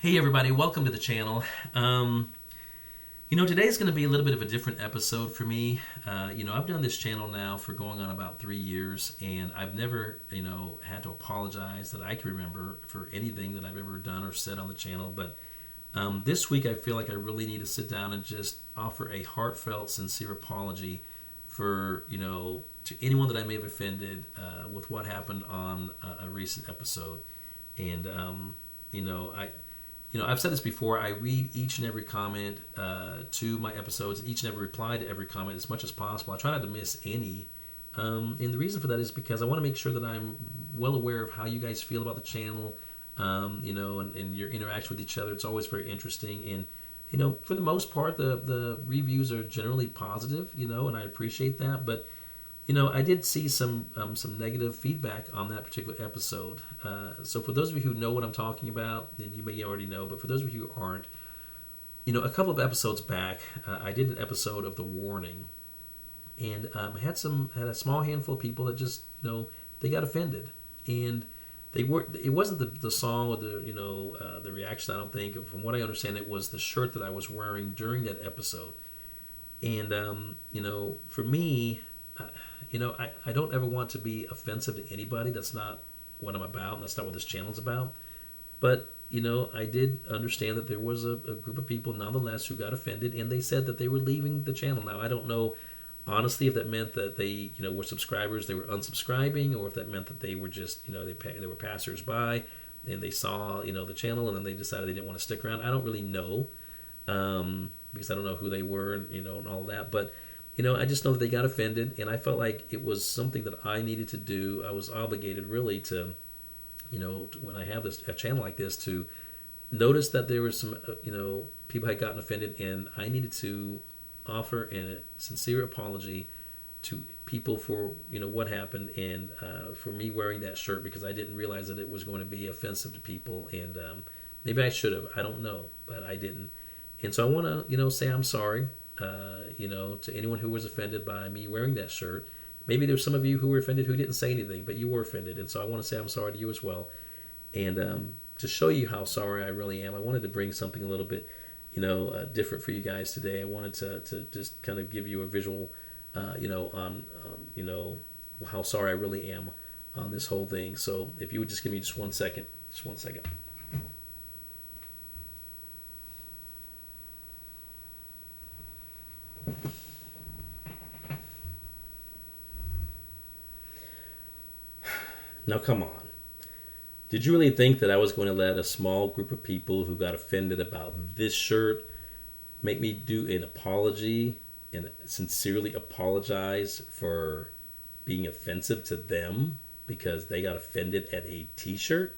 Hey everybody, welcome to the channel. Today's going to be a little bit of a different episode for me. I've done this channel now for going on about 3 years, and I've never, had to apologize that I can remember for anything that I've ever done or said on the channel. But this week I feel like I really need to sit down and just offer a heartfelt, sincere apology for, to anyone that I may have offended with what happened on a recent episode. And, I've said this before. I read each and every comment to my episodes, each and every reply to every comment as much as possible. I try not to miss any. And the reason for that is because I want to make sure that I'm well aware of how you guys feel about the channel, and your interaction with each other. It's always very interesting. And, for the most part, the reviews are generally positive, and I appreciate that. But I did see some negative feedback on that particular episode. So for those of you who know what I'm talking about, and you may already know, but for those of you who aren't, a couple of episodes back, I did an episode of The Warning, and had a small handful of people that just, they got offended, and it wasn't the song or the reaction. I don't think. From what I understand, it was the shirt that I was wearing during that episode, and for me. I don't ever want to be offensive to anybody. That's not what I'm about. That's not what this channel's about. But, I did understand that there was a group of people nonetheless who got offended, and they said that they were leaving the channel. Now, I don't know, honestly, if that meant that they, were subscribers, they were unsubscribing, or if that meant that they were just, they were passers-by, and they saw, the channel, and then they decided they didn't want to stick around. I don't really know, because I don't know who they were, and all that. But I just know that they got offended, and I felt like it was something that I needed to do. I was obligated, really, to, when I have a channel like this, to notice that there were some, people had gotten offended, and I needed to offer a sincere apology to people for, what happened, and for me wearing that shirt, because I didn't realize that it was going to be offensive to people, and maybe I should have. I don't know, but I didn't. And so I want to, say I'm sorry. To anyone who was offended by me wearing that shirt. Maybe there's some of you who were offended who didn't say anything, but you were offended, and so I want to say I'm sorry to you as well. And to show you how sorry I really am, I wanted to bring something a little bit, different for you guys today. I wanted to just kind of give you a visual, on how sorry I really am on this whole thing. So if you would just give me just 1 second. Now, come on. Did you really think that I was going to let a small group of people who got offended about this shirt make me do an apology and sincerely apologize for being offensive to them because they got offended at a t-shirt?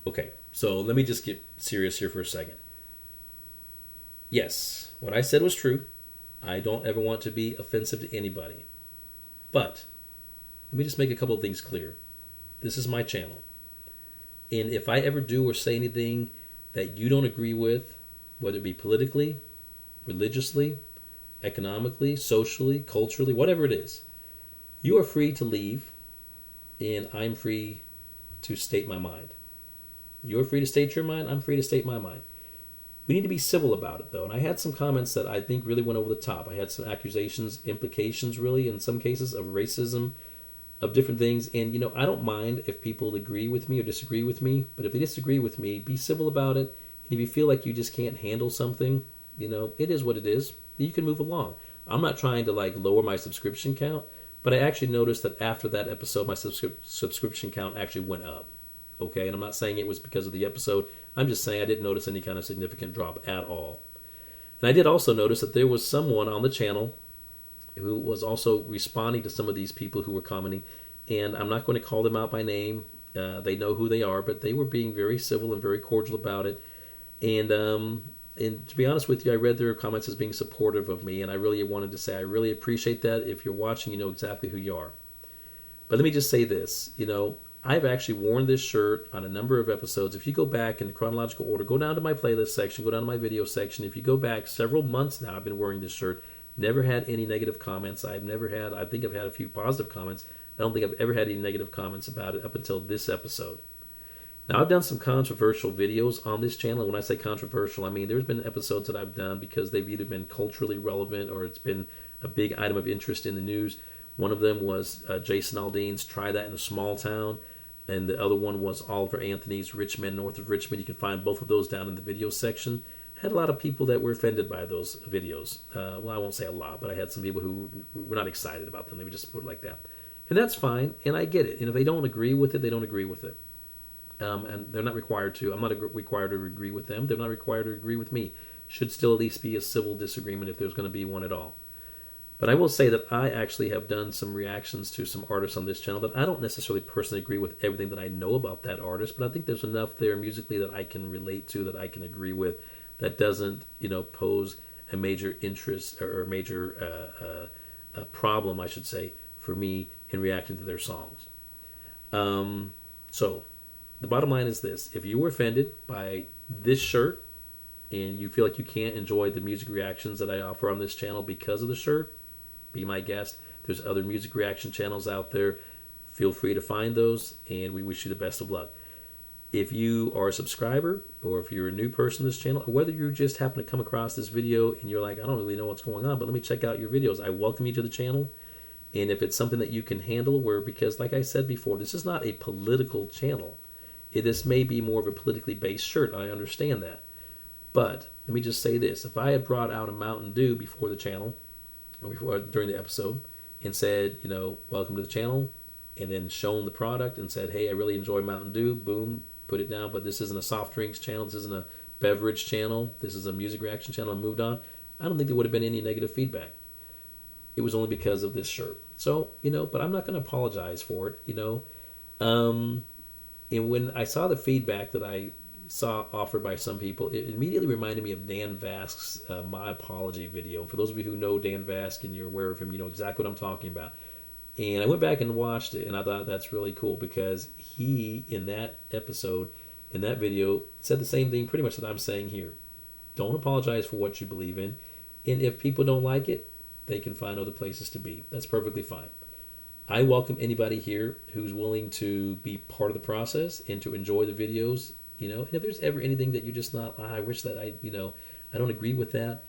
Okay, so let me just get serious here for a second. Yes, what I said was true. I don't ever want to be offensive to anybody. But let me just make a couple of things clear. This is my channel. And if I ever do or say anything that you don't agree with, whether it be politically, religiously, economically, socially, culturally, whatever it is, you are free to leave, and I'm free to state my mind. You're free to state your mind, I'm free to state my mind. We need to be civil about it, though. And I had some comments that I think really went over the top. I had some accusations, implications, really, in some cases, of racism, of different things. And, I don't mind if people agree with me or disagree with me. But if they disagree with me, be civil about it. And if you feel like you just can't handle something, it is what it is. You can move along. I'm not trying to, lower my subscription count. But I actually noticed that after that episode, my subscription count actually went up. Okay? And I'm not saying it was because of the episode. I'm just saying I didn't notice any kind of significant drop at all. And I did also notice that there was someone on the channel who was also responding to some of these people who were commenting. And I'm not going to call them out by name. They know who they are, but they were being very civil and very cordial about it. And to be honest with you, I read their comments as being supportive of me. And I really wanted to say I really appreciate that. If you're watching, you know exactly who you are. But let me just say this. I've actually worn this shirt on a number of episodes. If you go back in chronological order, go down to my playlist section, go down to my video section. If you go back several months now, I've been wearing this shirt. Never had any negative comments. I think I've had a few positive comments. I don't think I've ever had any negative comments about it up until this episode. Now, I've done some controversial videos on this channel. When I say controversial, I mean there's been episodes that I've done because they've either been culturally relevant or it's been a big item of interest in the news. One of them was Jason Aldean's Try That in a Small Town, and the other one was Oliver Anthony's Rich Men North of Richmond. You can find both of those down in the video section. Had a lot of people that were offended by those videos. Well, I won't say a lot, but I had some people who were not excited about them. Let me just put it like that. And that's fine, and I get it. And if they don't agree with it, they don't agree with it. And they're not required to. I'm not required to agree with them. They're not required to agree with me. Should still at least be a civil disagreement if there's going to be one at all. But I will say that I actually have done some reactions to some artists on this channel that I don't necessarily personally agree with everything that I know about that artist, but I think there's enough there musically that I can relate to, that I can agree with, that doesn't, pose a major interest or major problem, I should say, for me in reacting to their songs. So the bottom line is this: if you were offended by this shirt and you feel like you can't enjoy the music reactions that I offer on this channel because of the shirt, be my guest. There's other music reaction channels out there. Feel free to find those, and we wish you the best of luck. If you are a subscriber, or if you're a new person to this channel, or whether you just happen to come across this video and you're like, I don't really know what's going on, but let me check out your videos, I welcome you to the channel. And if it's something that you can handle, because like I said before, this is not a political channel. This may be more of a politically based shirt, I understand that. But let me just say this: if I had brought out a Mountain Dew before the channel, or during the episode, and said, welcome to the channel, and then shown the product and said, hey, I really enjoy Mountain Dew, boom, put it down, but this isn't a soft drinks channel, this isn't a beverage channel, this is a music reaction channel, and moved on, I don't think there would have been any negative feedback. It was only because of this shirt. So, but I'm not going to apologize for it, And when I saw the feedback that I saw offered by some people, it immediately reminded me of Dan Vask's My Apology video. For those of you who know Dan Vask and you're aware of him, you know exactly what I'm talking about. And I went back and watched it, and I thought that's really cool because he, in that episode, in that video, said the same thing pretty much that I'm saying here. Don't apologize for what you believe in. And if people don't like it, they can find other places to be. That's perfectly fine. I welcome anybody here who's willing to be part of the process and to enjoy the videos. And if there's ever anything that you're just not, I wish that I don't agree with that,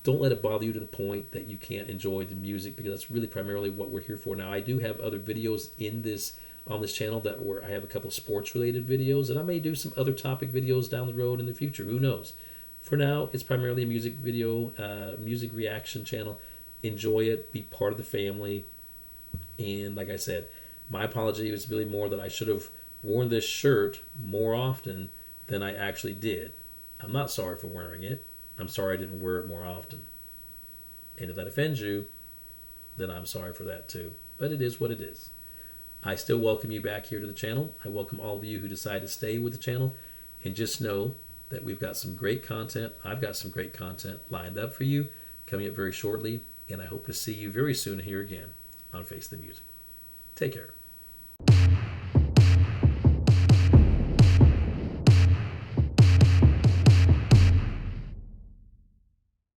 don't let it bother you to the point that you can't enjoy the music, because that's really primarily what we're here for. Now, I do have other videos on this channel where I have a couple of sports related videos, and I may do some other topic videos down the road in the future. Who knows? For now, it's primarily a music reaction channel. Enjoy it, be part of the family. And like I said, my apology was really more that I should have worn this shirt more often than I actually did. I'm not sorry for wearing it. I'm sorry I didn't wear it more often. And if that offends you, then I'm sorry for that too. But it is what it is. I still welcome you back here to the channel. I welcome all of you who decide to stay with the channel. And just know that we've got some great content. I've got some great content lined up for you coming up very shortly. And I hope to see you very soon here again on Face the Music. Take care.